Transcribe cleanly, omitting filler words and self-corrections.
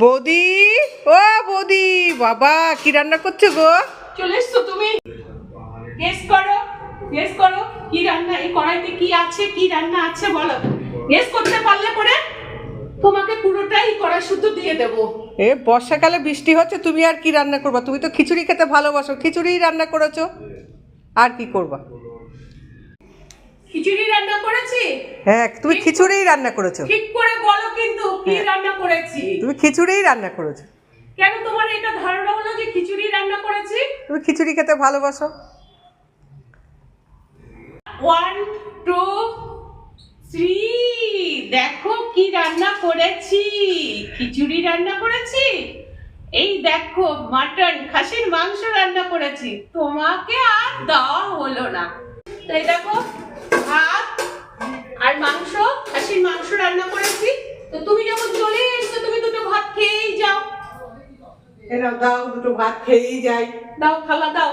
বৌদি, ও বৌদি, বাবা কি রান্না করছো গো? চলে এসছো তুমি? গেস করো, গেস করো কি রান্না, এই কড়াইতে কি আছে, কি রান্না আছে বলো। গেস করতে পারলে পরে তোমাকে পুরোটাই কড়াই শুদ্ধ দিয়ে দেবো। এ বর্ষাকালে বৃষ্টি হচ্ছে, তুমি আর কি রান্না করবা? তুমি তো খিচুড়ি খেতে ভালোবাসো, খিচুড়ি রান্না করেছো। আর কি করবা? খিচুড়ি রান্না করেছি। হ্যাঁ, তুমি খিচুড়িই রান্না করেছো। ঠিক করে বলো কিন্তু কি রান্না করেছি। তুমি খিচুড়িই রান্না করেছো। কেন তোমার এটা ধারণা হলো যে খিচুড়ি রান্না করেছি? তুমি খিচুড়ি খেতে ভালোবাসো। 1 2 3 দেখো কি রান্না করেছি। খিচুড়ি রান্না করেছি। এই দেখো মাটন, খাসির মাংস রান্না করেছি। তোমাকে আর দেওয়া হলো না। তাই দেখো ভাত আর মাংস, খাসির মাংস রান্না করেছি। তো তুমি যখন চলে এসছো তুমি দুটো ভাত খেয়েই যাও। এরা দাও, দুটো ভাত খেয়েই যাই। দাও, থালা দাও।